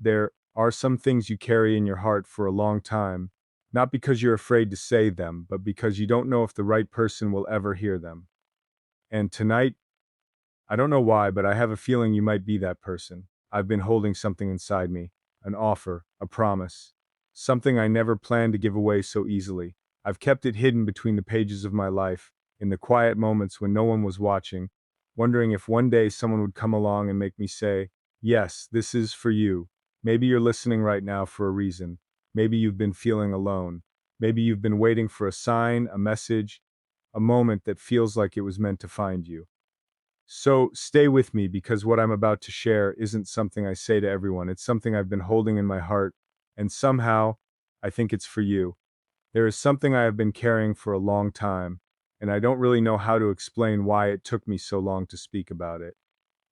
There are some things you carry in your heart for a long time, not because you're afraid to say them, but because you don't know if the right person will ever hear them. And tonight, I don't know why, but I have a feeling you might be that person. I've been holding something inside me, an offer, a promise, something I never planned to give away so easily. I've kept it hidden between the pages of my life, in the quiet moments when no one was watching, wondering if one day someone would come along and make me say, "Yes, this is for you." Maybe you're listening right now for a reason. Maybe you've been feeling alone. Maybe you've been waiting for a sign, a message, a moment that feels like it was meant to find you. So stay with me because what I'm about to share isn't something I say to everyone. It's something I've been holding in my heart, and somehow I think it's for you. There is something I have been carrying for a long time, and I don't really know how to explain why it took me so long to speak about it.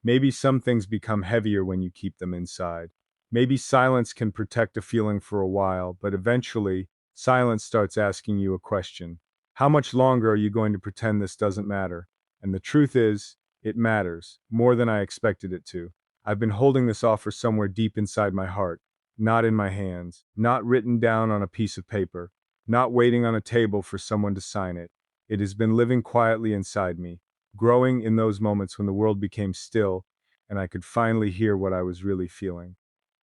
Maybe some things become heavier when you keep them inside. Maybe silence can protect a feeling for a while, but eventually, silence starts asking you a question. How much longer are you going to pretend this doesn't matter? And the truth is, it matters, more than I expected it to. I've been holding this offer somewhere deep inside my heart, not in my hands, not written down on a piece of paper, not waiting on a table for someone to sign it. It has been living quietly inside me, growing in those moments when the world became still and I could finally hear what I was really feeling.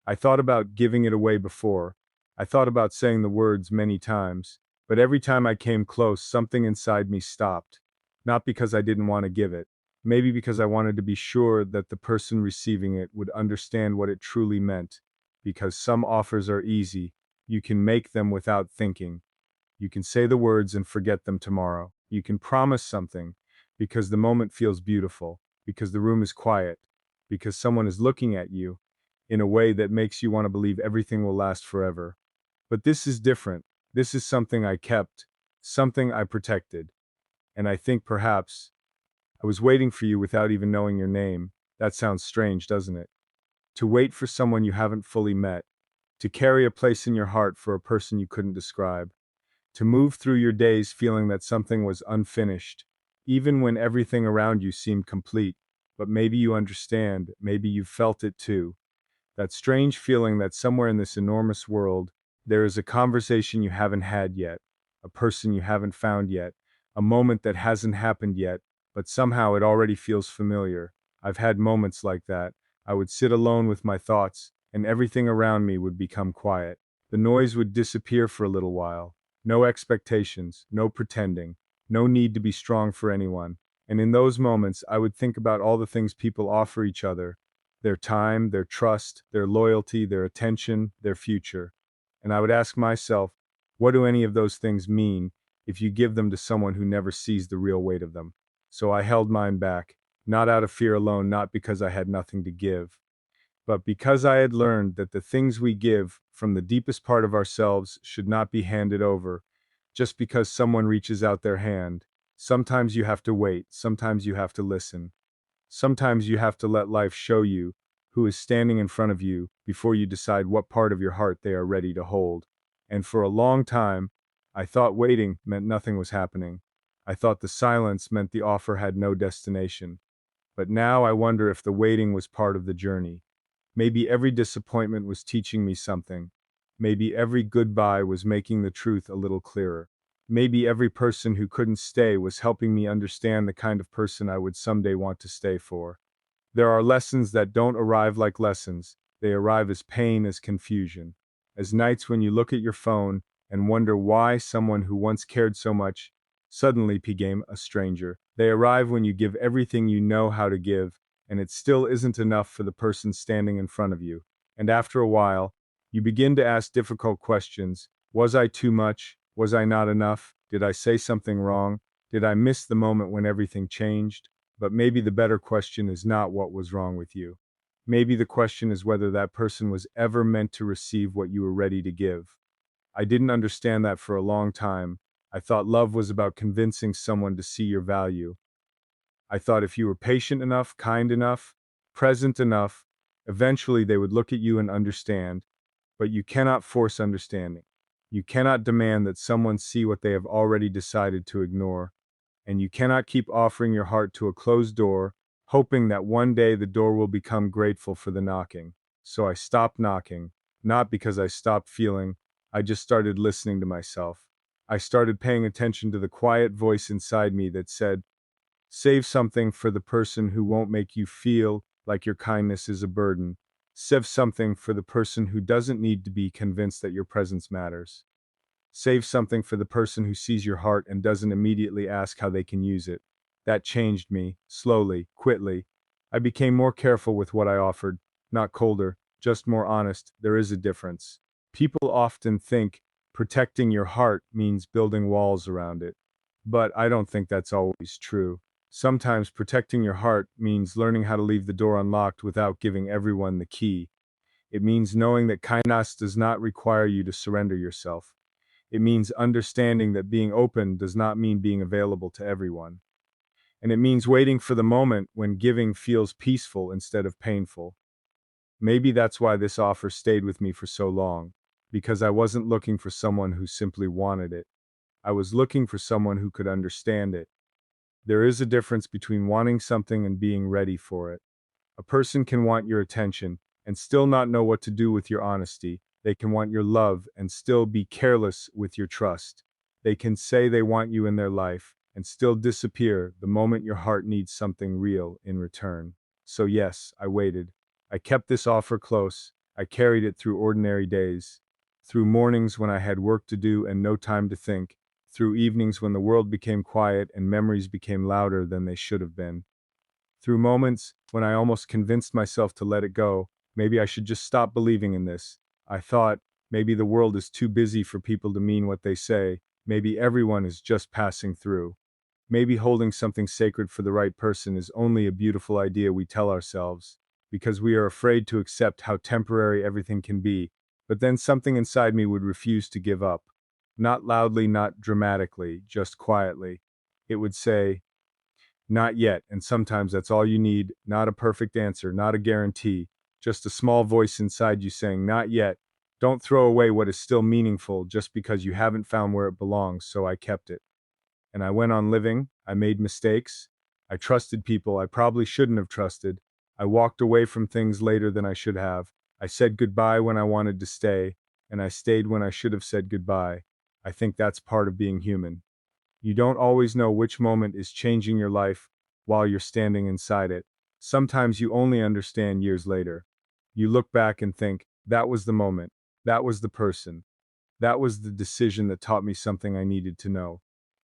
I thought about giving it away before. I thought about saying the words many times, but every time I came close, something inside me stopped. Not because I didn't want to give it, maybe because I wanted to be sure that the person receiving it would understand what it truly meant. Because some offers are easy, you can make them without thinking. You can say the words and forget them tomorrow. You can promise something because the moment feels beautiful, because the room is quiet, because someone is looking at you in a way that makes you want to believe everything will last forever. But this is different. This is something I kept, something I protected. And I think perhaps I was waiting for you without even knowing your name. That sounds strange, doesn't it? To wait for someone you haven't fully met, to carry a place in your heart for a person you couldn't describe, to move through your days feeling that something was unfinished, even when everything around you seemed complete. But maybe you understand, maybe you've felt it too. That strange feeling that somewhere in this enormous world, there is a conversation you haven't had yet, a person you haven't found yet, a moment that hasn't happened yet, but somehow it already feels familiar. I've had moments like that. I would sit alone with my thoughts, and everything around me would become quiet. The noise would disappear for a little while. No expectations, no pretending, no need to be strong for anyone. And in those moments, I would think about all the things people offer each other, their time, their trust, their loyalty, their attention, their future. And I would ask myself, what do any of those things mean if you give them to someone who never sees the real weight of them? So I held mine back, not out of fear alone, not because I had nothing to give, but because I had learned that the things we give from the deepest part of ourselves should not be handed over just because someone reaches out their hand. Sometimes you have to wait, sometimes you have to listen. Sometimes you have to let life show you who is standing in front of you before you decide what part of your heart they are ready to hold. And for a long time, I thought waiting meant nothing was happening. I thought the silence meant the offer had no destination. But now I wonder if the waiting was part of the journey. Maybe every disappointment was teaching me something. Maybe every goodbye was making the truth a little clearer. Maybe every person who couldn't stay was helping me understand the kind of person I would someday want to stay for. There are lessons that don't arrive like lessons, they arrive as pain, as confusion, as nights when you look at your phone and wonder why someone who once cared so much suddenly became a stranger. They arrive when you give everything you know how to give, and it still isn't enough for the person standing in front of you. And after a while, you begin to ask difficult questions. Was I too much? Was I not enough? Did I say something wrong? Did I miss the moment when everything changed? But maybe the better question is not what was wrong with you. Maybe the question is whether that person was ever meant to receive what you were ready to give. I didn't understand that for a long time. I thought love was about convincing someone to see your value. I thought if you were patient enough, kind enough, present enough, eventually they would look at you and understand. But you cannot force understanding. You cannot demand that someone see what they have already decided to ignore. And you cannot keep offering your heart to a closed door, hoping that one day the door will become grateful for the knocking. So I stopped knocking, not because I stopped feeling, I just started listening to myself. I started paying attention to the quiet voice inside me that said, save something for the person who won't make you feel like your kindness is a burden. Save something for the person who doesn't need to be convinced that your presence matters. Save something for the person who sees your heart and doesn't immediately ask how they can use it. That changed me, slowly, quickly. I became more careful with what I offered, not colder, just more honest. There is a difference. People often think protecting your heart means building walls around it. But I don't think that's always true. Sometimes protecting your heart means learning how to leave the door unlocked without giving everyone the key. It means knowing that kindness does not require you to surrender yourself. It means understanding that being open does not mean being available to everyone. And it means waiting for the moment when giving feels peaceful instead of painful. Maybe that's why this offer stayed with me for so long, because I wasn't looking for someone who simply wanted it. I was looking for someone who could understand it. There is a difference between wanting something and being ready for it. A person can want your attention and still not know what to do with your honesty. They can want your love and still be careless with your trust. They can say they want you in their life and still disappear the moment your heart needs something real in return. So, yes, I waited. I kept this offer close. I carried it through ordinary days, through mornings when I had work to do and no time to think, through evenings when the world became quiet and memories became louder than they should have been. Through moments when I almost convinced myself to let it go, maybe I should just stop believing in this. I thought, maybe the world is too busy for people to mean what they say, maybe everyone is just passing through. Maybe holding something sacred for the right person is only a beautiful idea we tell ourselves, because we are afraid to accept how temporary everything can be, but then something inside me would refuse to give up. Not loudly, not dramatically, just quietly. It would say, not yet, and sometimes that's all you need, not a perfect answer, not a guarantee, just a small voice inside you saying, not yet. Don't throw away what is still meaningful just because you haven't found where it belongs, so I kept it. And I went on living, I made mistakes, I trusted people I probably shouldn't have trusted, I walked away from things later than I should have, I said goodbye when I wanted to stay, and I stayed when I should have said goodbye. I think that's part of being human. You don't always know which moment is changing your life while you're standing inside it. Sometimes you only understand years later. You look back and think, that was the moment, that was the person, that was the decision that taught me something I needed to know.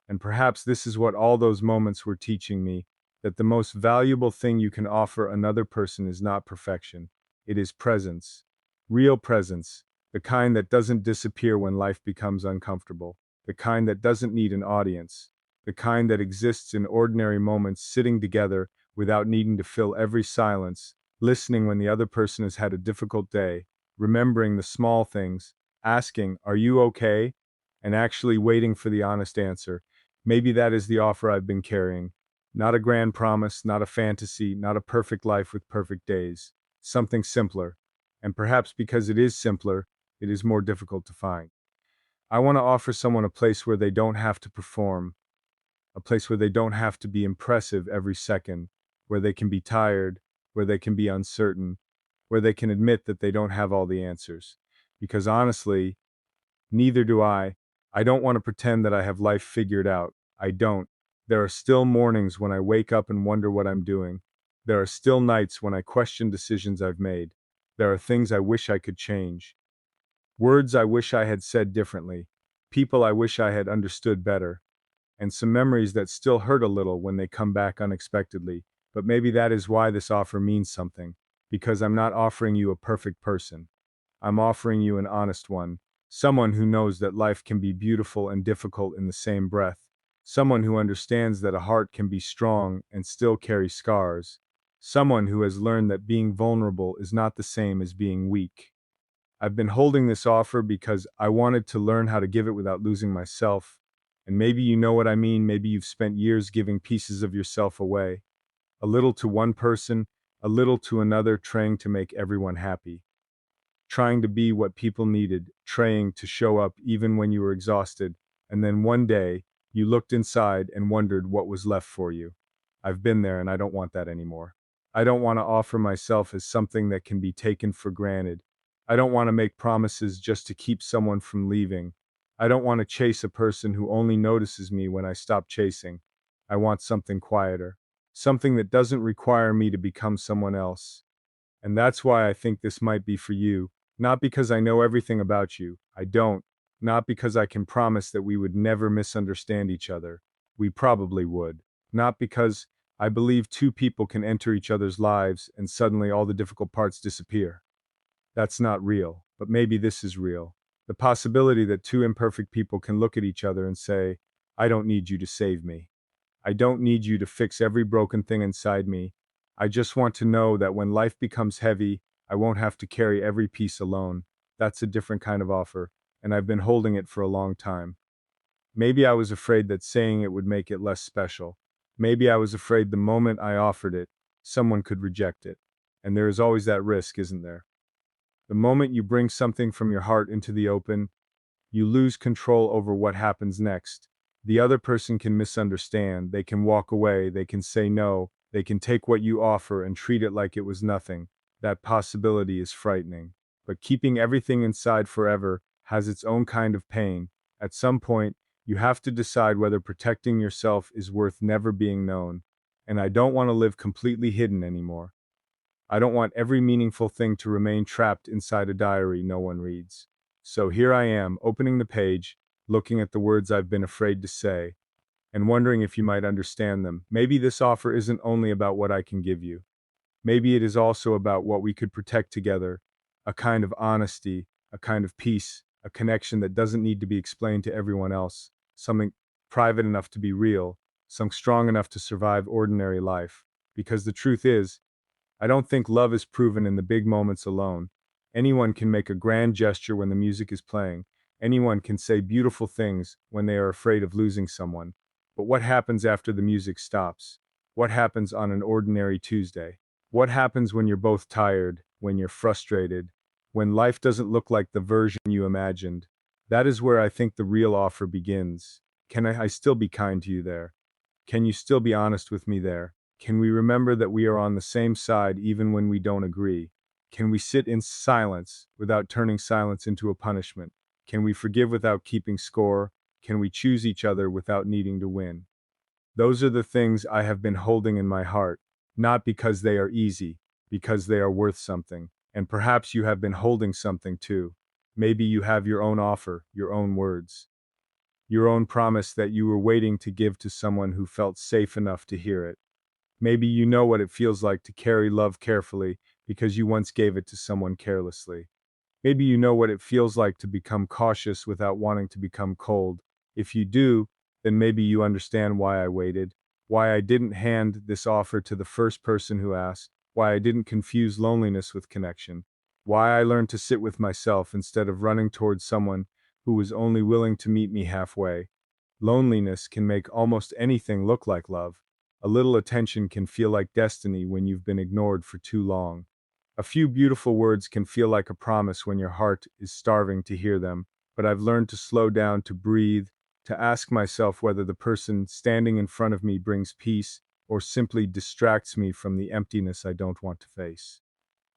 And perhaps this is what all those moments were teaching me, that the most valuable thing you can offer another person is not perfection, it is presence. Real presence, the kind that doesn't disappear when life becomes uncomfortable, the kind that doesn't need an audience, the kind that exists in ordinary moments sitting together without needing to fill every silence, listening when the other person has had a difficult day, remembering the small things, asking, are you okay? And actually waiting for the honest answer. Maybe that is the offer I've been carrying. Not a grand promise, not a fantasy, not a perfect life with perfect days. Something simpler. And perhaps because it is simpler, it is more difficult to find. I want to offer someone a place where they don't have to perform, a place where they don't have to be impressive every second, where they can be tired, where they can be uncertain, where they can admit that they don't have all the answers. Because honestly, neither do I. I don't want to pretend that I have life figured out. I don't. There are still mornings when I wake up and wonder what I'm doing. There are still nights when I question decisions I've made. There are things I wish I could change. Words I wish I had said differently. People I wish I had understood better. And some memories that still hurt a little when they come back unexpectedly. But maybe that is why this offer means something. Because I'm not offering you a perfect person. I'm offering you an honest one. Someone who knows that life can be beautiful and difficult in the same breath. Someone who understands that a heart can be strong and still carry scars. Someone who has learned that being vulnerable is not the same as being weak. I've been holding this offer because I wanted to learn how to give it without losing myself. And maybe you know what I mean. Maybe you've spent years giving pieces of yourself away. A little to one person, a little to another, trying to make everyone happy. Trying to be what people needed, trying to show up even when you were exhausted. And then one day, you looked inside and wondered what was left for you. I've been there and I don't want that anymore. I don't want to offer myself as something that can be taken for granted. I don't want to make promises just to keep someone from leaving. I don't want to chase a person who only notices me when I stop chasing. I want something quieter, something that doesn't require me to become someone else. And that's why I think this might be for you. Not because I know everything about you. I don't. Not because I can promise that we would never misunderstand each other. We probably would. Not because I believe two people can enter each other's lives and suddenly all the difficult parts disappear. That's not real. But maybe this is real. The possibility that two imperfect people can look at each other and say, I don't need you to save me. I don't need you to fix every broken thing inside me. I just want to know that when life becomes heavy, I won't have to carry every piece alone. That's a different kind of offer, and I've been holding it for a long time. Maybe I was afraid that saying it would make it less special. Maybe I was afraid the moment I offered it, someone could reject it. And there is always that risk, isn't there? The moment you bring something from your heart into the open, you lose control over what happens next. The other person can misunderstand, they can walk away, they can say no, they can take what you offer and treat it like it was nothing. That possibility is frightening. But keeping everything inside forever has its own kind of pain. At some point, you have to decide whether protecting yourself is worth never being known. And I don't want to live completely hidden anymore. I don't want every meaningful thing to remain trapped inside a diary no one reads. So here I am, opening the page, looking at the words I've been afraid to say, and wondering if you might understand them. Maybe this offer isn't only about what I can give you. Maybe it is also about what we could protect together, a kind of honesty, a kind of peace, a connection that doesn't need to be explained to everyone else, something private enough to be real, something strong enough to survive ordinary life. Because the truth is, I don't think love is proven in the big moments alone. Anyone can make a grand gesture when the music is playing. Anyone can say beautiful things when they are afraid of losing someone. But what happens after the music stops? What happens on an ordinary Tuesday? What happens when you're both tired, when you're frustrated, when life doesn't look like the version you imagined? That is where I think the real offer begins. Can I still be kind to you there? Can you still be honest with me there? Can we remember that we are on the same side even when we don't agree? Can we sit in silence without turning silence into a punishment? Can we forgive without keeping score? Can we choose each other without needing to win? Those are the things I have been holding in my heart, not because they are easy, because they are worth something. And perhaps you have been holding something too. Maybe you have your own offer, your own words, your own promise that you were waiting to give to someone who felt safe enough to hear it. Maybe you know what it feels like to carry love carefully because you once gave it to someone carelessly. Maybe you know what it feels like to become cautious without wanting to become cold. If you do, then maybe you understand why I waited, why I didn't hand this offer to the first person who asked, why I didn't confuse loneliness with connection, why I learned to sit with myself instead of running towards someone who was only willing to meet me halfway. Loneliness can make almost anything look like love. A little attention can feel like destiny when you've been ignored for too long. A few beautiful words can feel like a promise when your heart is starving to hear them, but I've learned to slow down, to breathe, to ask myself whether the person standing in front of me brings peace or simply distracts me from the emptiness I don't want to face.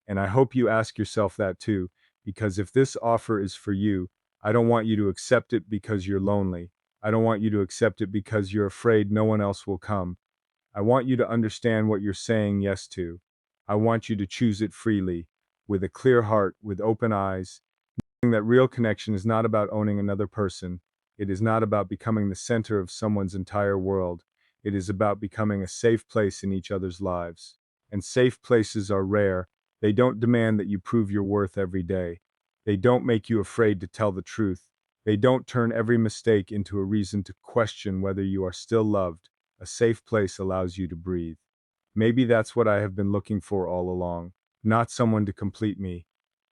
And I hope you ask yourself that too, because if this offer is for you, I don't want you to accept it because you're lonely. I don't want you to accept it because you're afraid no one else will come. I want you to understand what you're saying yes to. I want you to choose it freely, with a clear heart, with open eyes, knowing that real connection is not about owning another person. It is not about becoming the center of someone's entire world. It is about becoming a safe place in each other's lives. And safe places are rare. They don't demand that you prove your worth every day. They don't make you afraid to tell the truth. They don't turn every mistake into a reason to question whether you are still loved. A safe place allows you to breathe. Maybe that's what I have been looking for all along. Not someone to complete me.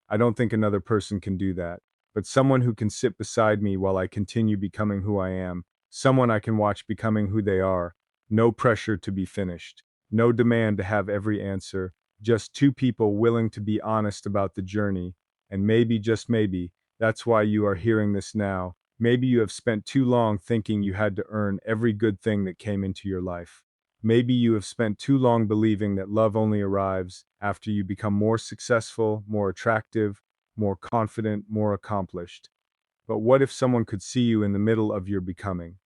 I don't think another person can do that. But someone who can sit beside me while I continue becoming who I am. Someone I can watch becoming who they are. No pressure to be finished. No demand to have every answer. Just two people willing to be honest about the journey. And maybe, just maybe, that's why you are hearing this now. Maybe you have spent too long thinking you had to earn every good thing that came into your life. Maybe you have spent too long believing that love only arrives after you become more successful, more attractive, more confident, more accomplished. But what if someone could see you in the middle of your becoming?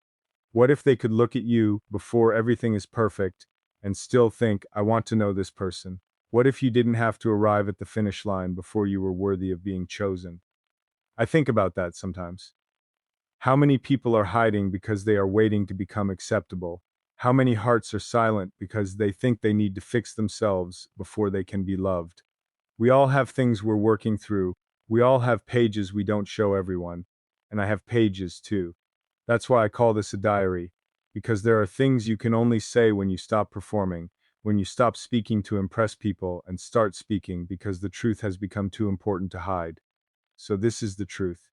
What if they could look at you before everything is perfect and still think, I want to know this person? What if you didn't have to arrive at the finish line before you were worthy of being chosen? I think about that sometimes. How many people are hiding because they are waiting to become acceptable? How many hearts are silent because they think they need to fix themselves before they can be loved? We all have things we're working through. We all have pages we don't show everyone. And I have pages too. That's why I call this a diary, because there are things you can only say when you stop performing, when you stop speaking to impress people and start speaking because the truth has become too important to hide. So this is the truth.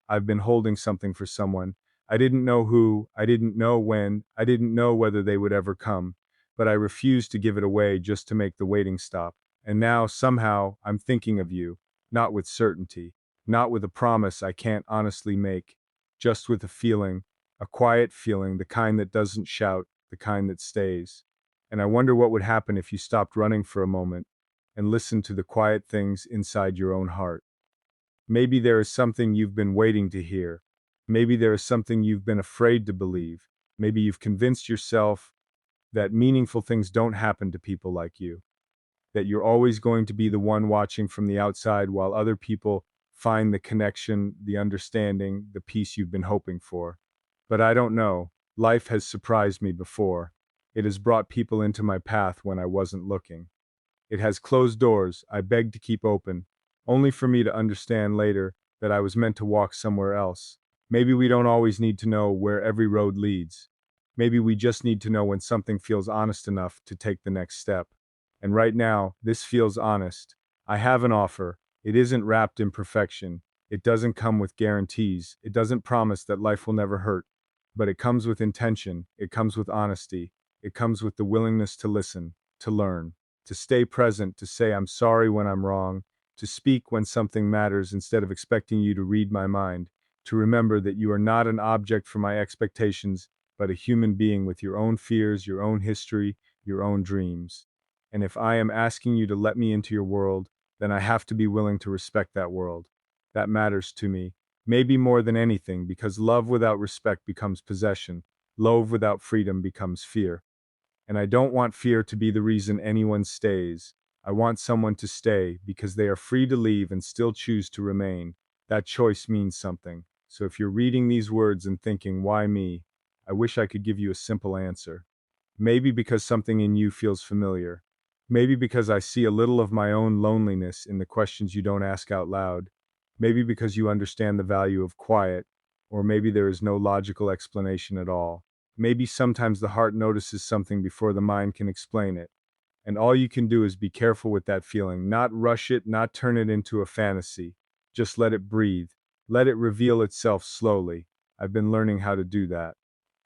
I've been holding something for someone. I didn't know who, I didn't know when, I didn't know whether they would ever come, but I refused to give it away just to make the waiting stop. And now, somehow, I'm thinking of you, not with certainty, not with a promise I can't honestly make, just with a feeling, a quiet feeling, the kind that doesn't shout, the kind that stays. And I wonder what would happen if you stopped running for a moment and listened to the quiet things inside your own heart. Maybe there is something you've been waiting to hear. Maybe there is something you've been afraid to believe. Maybe you've convinced yourself that meaningful things don't happen to people like you, that you're always going to be the one watching from the outside while other people find the connection, the understanding, the peace you've been hoping for. But I don't know. Life has surprised me before. It has brought people into my path when I wasn't looking. It has closed doors I begged to keep open, only for me to understand later that I was meant to walk somewhere else. Maybe we don't always need to know where every road leads. Maybe we just need to know when something feels honest enough to take the next step. And right now, this feels honest. I have an offer. It isn't wrapped in perfection. It doesn't come with guarantees. It doesn't promise that life will never hurt. But it comes with intention. It comes with honesty. It comes with the willingness to listen, to learn, to stay present, to say I'm sorry when I'm wrong, to speak when something matters instead of expecting you to read my mind, to remember that you are not an object for my expectations, but a human being with your own fears, your own history, your own dreams. And if I am asking you to let me into your world, then I have to be willing to respect that world. That matters to me, maybe more than anything, because love without respect becomes possession, love without freedom becomes fear. And I don't want fear to be the reason anyone stays. I want someone to stay because they are free to leave and still choose to remain. That choice means something. So if you're reading these words and thinking, why me? I wish I could give you a simple answer. Maybe because something in you feels familiar. Maybe because I see a little of my own loneliness in the questions you don't ask out loud. Maybe because you understand the value of quiet. Or maybe there is no logical explanation at all. Maybe sometimes the heart notices something before the mind can explain it. And all you can do is be careful with that feeling, not rush it, not turn it into a fantasy. Just let it breathe. Let it reveal itself slowly. I've been learning how to do that.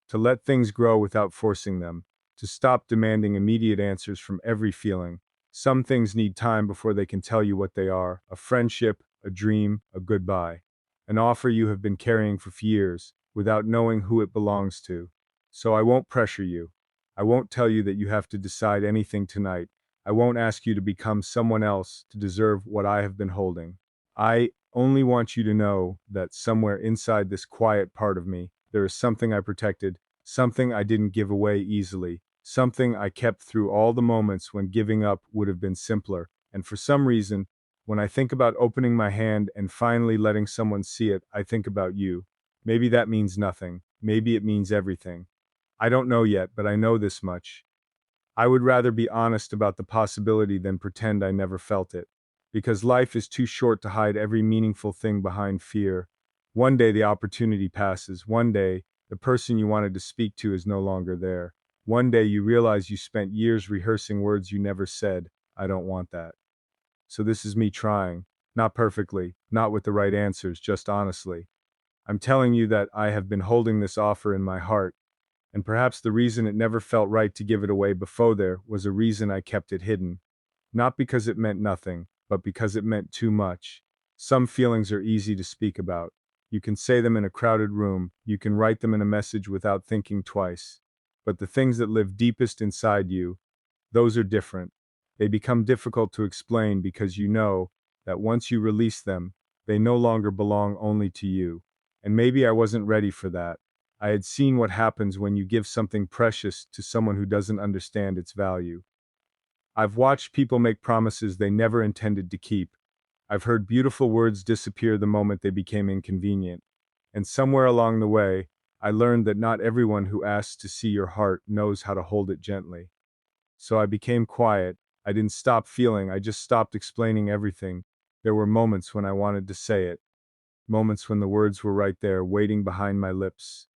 To let things grow without forcing them. To stop demanding immediate answers from every feeling. Some things need time before they can tell you what they are: a friendship, a dream, a goodbye. An offer you have been carrying for years, without knowing who it belongs to. So I won't pressure you. I won't tell you that you have to decide anything tonight. I won't ask you to become someone else to deserve what I have been holding. I only want you to know that somewhere inside this quiet part of me, there is something I protected, something I didn't give away easily, something I kept through all the moments when giving up would have been simpler. And for some reason, when I think about opening my hand and finally letting someone see it, I think about you. Maybe that means nothing. Maybe it means everything. I don't know yet, but I know this much. I would rather be honest about the possibility than pretend I never felt it. Because life is too short to hide every meaningful thing behind fear. One day the opportunity passes. One day, the person you wanted to speak to is no longer there. One day you realize you spent years rehearsing words you never said. I don't want that. So this is me trying. Not perfectly, not with the right answers, just honestly. I'm telling you that I have been holding this offer in my heart, and perhaps the reason it never felt right to give it away before there was a reason I kept it hidden. Not because it meant nothing, but because it meant too much. Some feelings are easy to speak about. You can say them in a crowded room, you can write them in a message without thinking twice. But the things that live deepest inside you, those are different. They become difficult to explain because you know that once you release them, they no longer belong only to you. And maybe I wasn't ready for that. I had seen what happens when you give something precious to someone who doesn't understand its value. I've watched people make promises they never intended to keep. I've heard beautiful words disappear the moment they became inconvenient. And somewhere along the way, I learned that not everyone who asks to see your heart knows how to hold it gently. So I became quiet. I didn't stop feeling, I just stopped explaining everything. There were moments when I wanted to say it, moments when the words were right there, waiting behind my lips.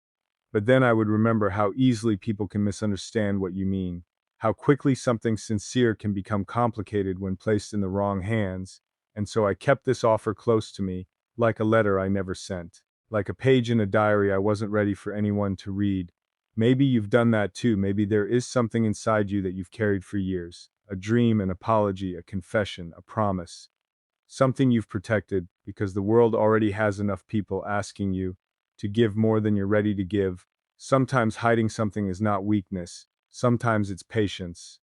But then I would remember how easily people can misunderstand what you mean, how quickly something sincere can become complicated when placed in the wrong hands, and so I kept this offer close to me, like a letter I never sent, like a page in a diary I wasn't ready for anyone to read. Maybe you've done that too. Maybe there is something inside you that you've carried for years, a dream, an apology, a confession, a promise. Something you've protected because the world already has enough people asking you to give more than you're ready to give. Sometimes hiding something is not weakness, sometimes it's patience.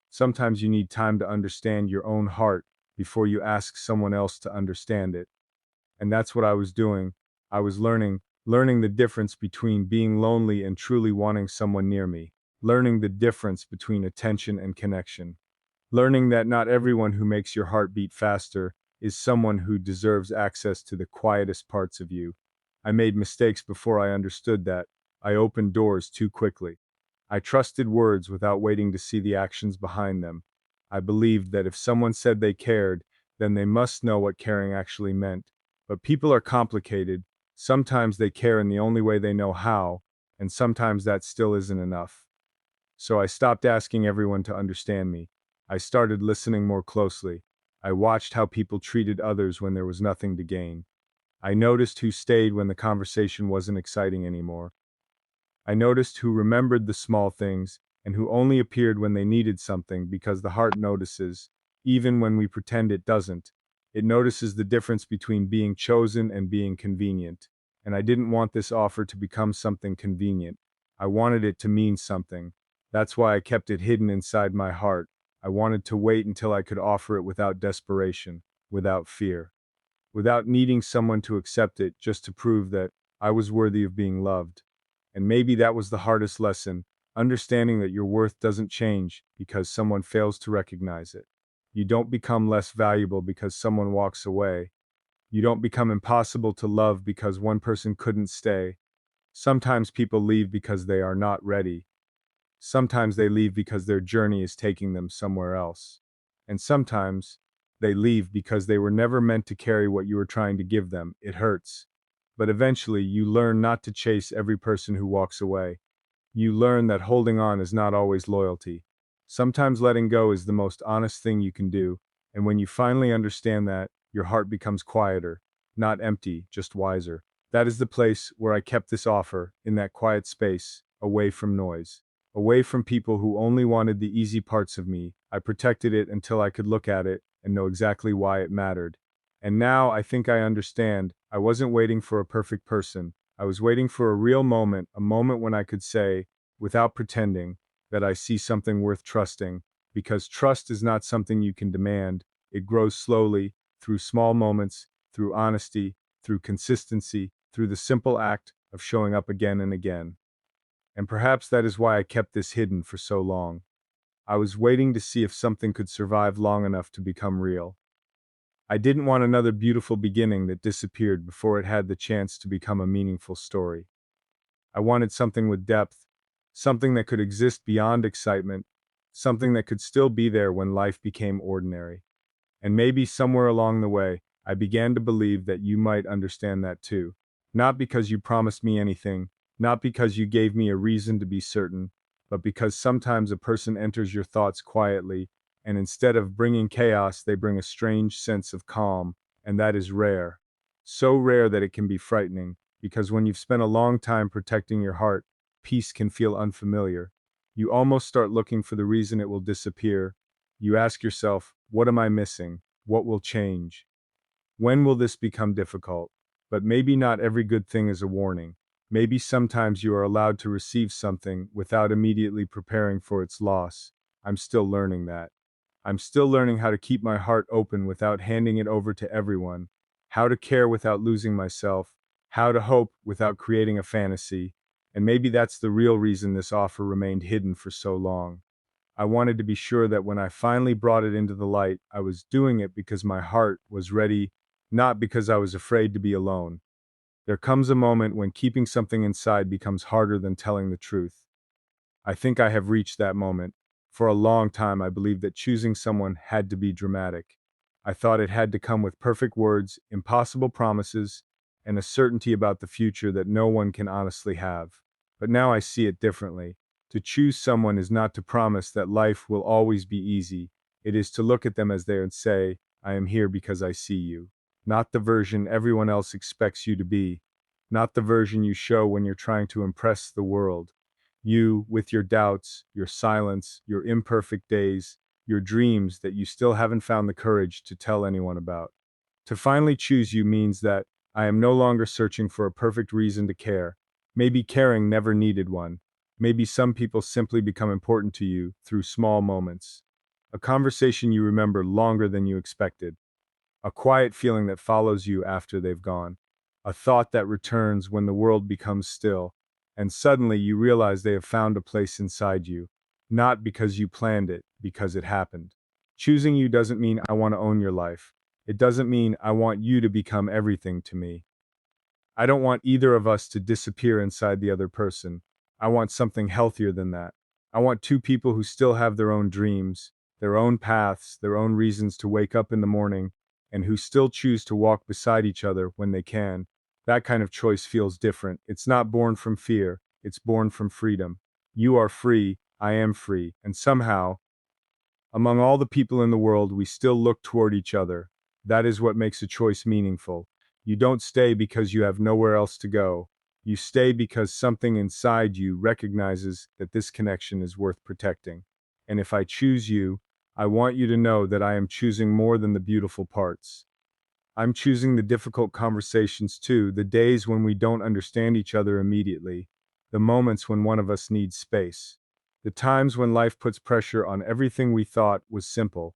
Sometimes you need time to understand your own heart before you ask someone else to understand it. And that's what I was doing. I was learning the difference between being lonely and truly wanting someone near me, learning the difference between attention and connection. Learning that not everyone who makes your heart beat faster is someone who deserves access to the quietest parts of you. I made mistakes before I understood that. I opened doors too quickly. I trusted words without waiting to see the actions behind them. I believed that if someone said they cared, then they must know what caring actually meant. But people are complicated. Sometimes they care in the only way they know how, and sometimes that still isn't enough. So I stopped asking everyone to understand me. I started listening more closely. I watched how people treated others when there was nothing to gain. I noticed who stayed when the conversation wasn't exciting anymore. I noticed who remembered the small things and who only appeared when they needed something because the heart notices, even when we pretend it doesn't. It notices the difference between being chosen and being convenient. And I didn't want this offer to become something convenient. I wanted it to mean something. That's why I kept it hidden inside my heart. I wanted to wait until I could offer it without desperation, without fear, without needing someone to accept it just to prove that I was worthy of being loved. And maybe that was the hardest lesson, understanding that your worth doesn't change because someone fails to recognize it. You don't become less valuable because someone walks away. You don't become impossible to love because one person couldn't stay. Sometimes people leave because they are not ready. Sometimes they leave because their journey is taking them somewhere else. And sometimes they leave because they were never meant to carry what you were trying to give them. It hurts. But eventually, you learn not to chase every person who walks away. You learn that holding on is not always loyalty. Sometimes letting go is the most honest thing you can do, and when you finally understand that, your heart becomes quieter, not empty, just wiser. That is the place where I kept this offer, in that quiet space, away from noise, away from people who only wanted the easy parts of me. I protected it until I could look at it and know exactly why it mattered. And now I think I understand. I wasn't waiting for a perfect person. I was waiting for a real moment, a moment when I could say, without pretending, that I see something worth trusting, because trust is not something you can demand. It grows slowly, through small moments, through honesty, through consistency, through the simple act of showing up again and again. And perhaps that is why I kept this hidden for so long. I was waiting to see if something could survive long enough to become real. I didn't want another beautiful beginning that disappeared before it had the chance to become a meaningful story. I wanted something with depth, something that could exist beyond excitement, something that could still be there when life became ordinary. And maybe somewhere along the way, I began to believe that you might understand that too. Not because you promised me anything, not because you gave me a reason to be certain, but because sometimes a person enters your thoughts quietly, and instead of bringing chaos, they bring a strange sense of calm, and that is rare. So rare that it can be frightening, because when you've spent a long time protecting your heart, peace can feel unfamiliar. You almost start looking for the reason it will disappear. You ask yourself, what am I missing? What will change? When will this become difficult? But maybe not every good thing is a warning. Maybe sometimes you are allowed to receive something without immediately preparing for its loss. I'm still learning that. I'm still learning how to keep my heart open without handing it over to everyone, how to care without losing myself, how to hope without creating a fantasy, and maybe that's the real reason this offer remained hidden for so long. I wanted to be sure that when I finally brought it into the light, I was doing it because my heart was ready, not because I was afraid to be alone. There comes a moment when keeping something inside becomes harder than telling the truth. I think I have reached that moment. For a long time, I believed that choosing someone had to be dramatic. I thought it had to come with perfect words, impossible promises, and a certainty about the future that no one can honestly have. But now I see it differently. To choose someone is not to promise that life will always be easy. It is to look at them as they are and say, I am here because I see you. Not the version everyone else expects you to be. Not the version you show when you're trying to impress the world. You, with your doubts, your silence, your imperfect days, your dreams that you still haven't found the courage to tell anyone about. To finally choose you means that I am no longer searching for a perfect reason to care. Maybe caring never needed one. Maybe some people simply become important to you through small moments. A conversation you remember longer than you expected. A quiet feeling that follows you after they've gone. A thought that returns when the world becomes still. And suddenly you realize they have found a place inside you. Not because you planned it, because it happened. Choosing you doesn't mean I want to own your life. It doesn't mean I want you to become everything to me. I don't want either of us to disappear inside the other person. I want something healthier than that. I want two people who still have their own dreams, their own paths, their own reasons to wake up in the morning, and who still choose to walk beside each other when they can. That kind of choice feels different. It's not born from fear, it's born from freedom. You are free, I am free, and somehow, among all the people in the world, we still look toward each other. That is what makes a choice meaningful. You don't stay because you have nowhere else to go. You stay because something inside you recognizes that this connection is worth protecting. And if I choose you, I want you to know that I am choosing more than the beautiful parts. I'm choosing the difficult conversations too, the days when we don't understand each other immediately, the moments when one of us needs space, the times when life puts pressure on everything we thought was simple,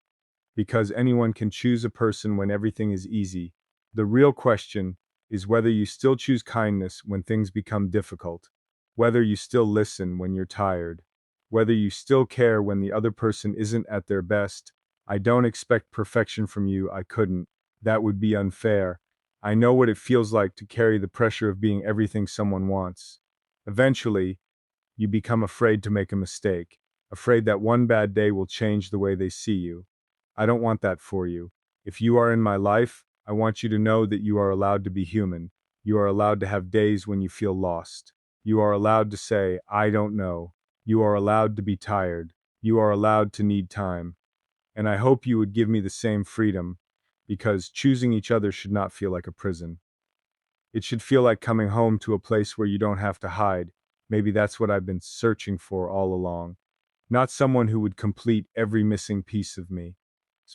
because anyone can choose a person when everything is easy. The real question is whether you still choose kindness when things become difficult, whether you still listen when you're tired, whether you still care when the other person isn't at their best. I don't expect perfection from you, I couldn't. That would be unfair. I know what it feels like to carry the pressure of being everything someone wants. Eventually, you become afraid to make a mistake, afraid that one bad day will change the way they see you. I don't want that for you. If you are in my life, I want you to know that you are allowed to be human. You are allowed to have days when you feel lost. You are allowed to say, I don't know. You are allowed to be tired. You are allowed to need time. And I hope you would give me the same freedom, because choosing each other should not feel like a prison. It should feel like coming home to a place where you don't have to hide. Maybe that's what I've been searching for all along. Not someone who would complete every missing piece of me,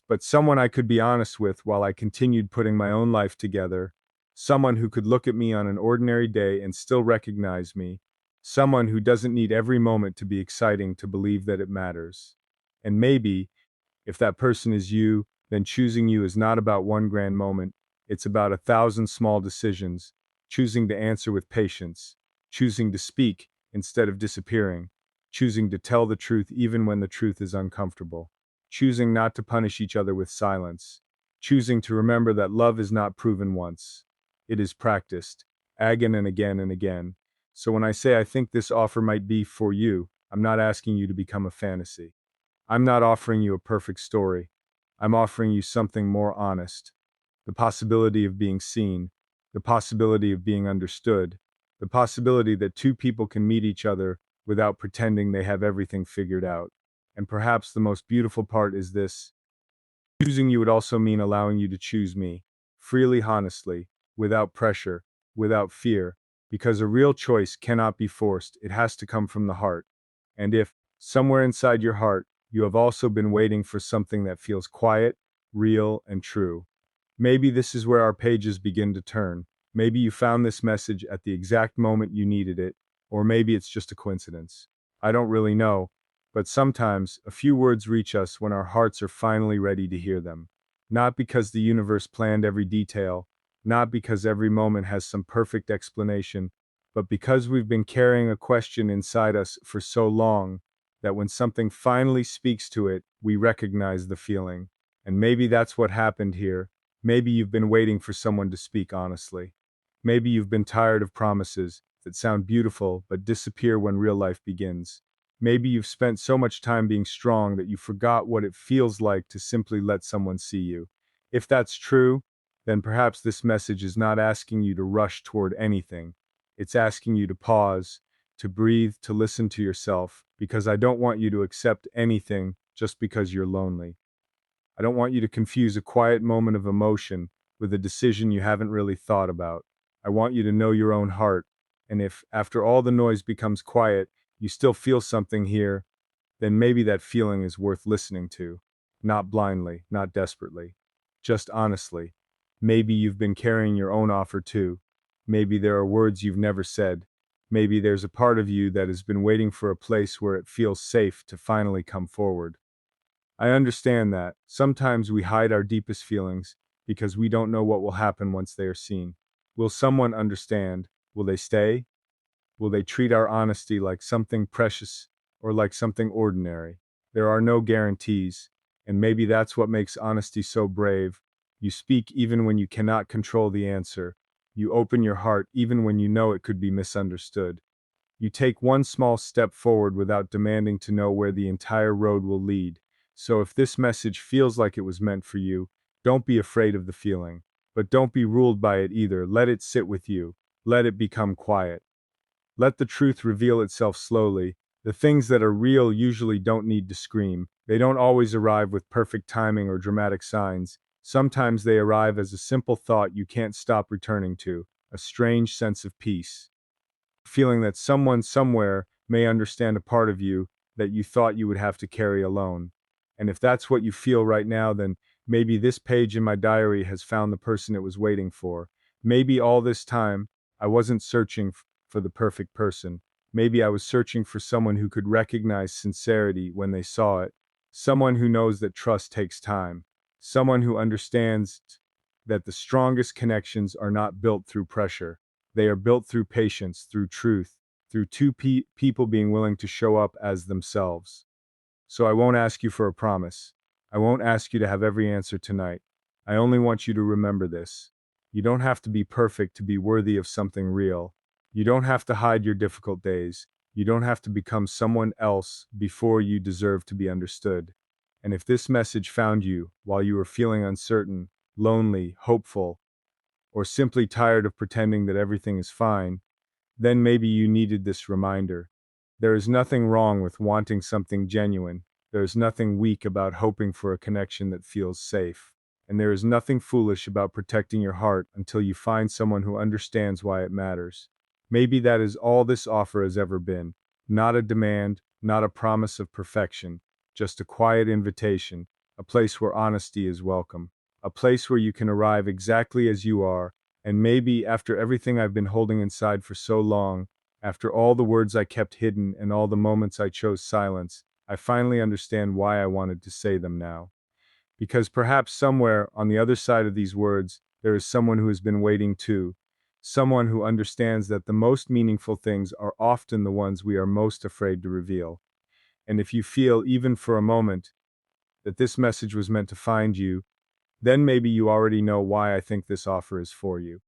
but someone I could be honest with while I continued putting my own life together. Someone who could look at me on an ordinary day and still recognize me. Someone who doesn't need every moment to be exciting to believe that it matters. And maybe, if that person is you, then choosing you is not about one grand moment, it's about 1,000 small decisions, choosing to answer with patience, choosing to speak instead of disappearing, choosing to tell the truth even when the truth is uncomfortable, choosing not to punish each other with silence, choosing to remember that love is not proven once. It is practiced, again and again and again. So when I say I think this offer might be for you, I'm not asking you to become a fantasy. I'm not offering you a perfect story. I'm offering you something more honest. The possibility of being seen, the possibility of being understood, the possibility that two people can meet each other without pretending they have everything figured out. And perhaps the most beautiful part is this: choosing you would also mean allowing you to choose me, freely, honestly, without pressure, without fear, because a real choice cannot be forced, it has to come from the heart. And if, somewhere inside your heart, you have also been waiting for something that feels quiet, real, and true, maybe this is where our pages begin to turn. Maybe you found this message at the exact moment you needed it, or maybe it's just a coincidence. I don't really know, but sometimes a few words reach us when our hearts are finally ready to hear them. Not because the universe planned every detail, not because every moment has some perfect explanation, but because we've been carrying a question inside us for so long that when something finally speaks to it, we recognize the feeling. And maybe that's what happened here. Maybe you've been waiting for someone to speak honestly. Maybe you've been tired of promises that sound beautiful but disappear when real life begins. Maybe you've spent so much time being strong that you forgot what it feels like to simply let someone see you. If that's true, then perhaps this message is not asking you to rush toward anything. It's asking you to pause, to breathe, to listen to yourself, because I don't want you to accept anything just because you're lonely. I don't want you to confuse a quiet moment of emotion with a decision you haven't really thought about. I want you to know your own heart, and if, after all the noise becomes quiet, you still feel something here, then maybe that feeling is worth listening to. Not blindly, not desperately, just honestly. Maybe you've been carrying your own offer too. Maybe there are words you've never said. Maybe there's a part of you that has been waiting for a place where it feels safe to finally come forward. I understand that. Sometimes we hide our deepest feelings because we don't know what will happen once they are seen. Will someone understand? Will they stay? Will they treat our honesty like something precious or like something ordinary? There are no guarantees, and maybe that's what makes honesty so brave. You speak even when you cannot control the answer. You open your heart even when you know it could be misunderstood. You take one small step forward without demanding to know where the entire road will lead. So if this message feels like it was meant for you, don't be afraid of the feeling. But don't be ruled by it either. Let it sit with you. Let it become quiet. Let the truth reveal itself slowly. The things that are real usually don't need to scream. They don't always arrive with perfect timing or dramatic signs. Sometimes they arrive as a simple thought you can't stop returning to, a strange sense of peace, feeling that someone somewhere may understand a part of you that you thought you would have to carry alone. And if that's what you feel right now, then maybe this page in my diary has found the person it was waiting for. Maybe all this time, I wasn't searching for the perfect person. Maybe I was searching for someone who could recognize sincerity when they saw it, someone who knows that trust takes time, someone who understands that the strongest connections are not built through pressure. They are built through patience, through truth, through two people being willing to show up as themselves. So I won't ask you for a promise. I won't ask you to have every answer tonight. I only want you to remember this. You don't have to be perfect to be worthy of something real. You don't have to hide your difficult days. You don't have to become someone else before you deserve to be understood. And if this message found you while you were feeling uncertain, lonely, hopeful, or simply tired of pretending that everything is fine, then maybe you needed this reminder. There is nothing wrong with wanting something genuine. There is nothing weak about hoping for a connection that feels safe. And there is nothing foolish about protecting your heart until you find someone who understands why it matters. Maybe that is all this offer has ever been. Not a demand, not a promise of perfection, just a quiet invitation, a place where honesty is welcome, a place where you can arrive exactly as you are, and maybe after everything I've been holding inside for so long, after all the words I kept hidden and all the moments I chose silence, I finally understand why I wanted to say them now. Because perhaps somewhere on the other side of these words, there is someone who has been waiting too. Someone who understands that the most meaningful things are often the ones we are most afraid to reveal. And if you feel, even for a moment, that this message was meant to find you, then maybe you already know why I think this offer is for you.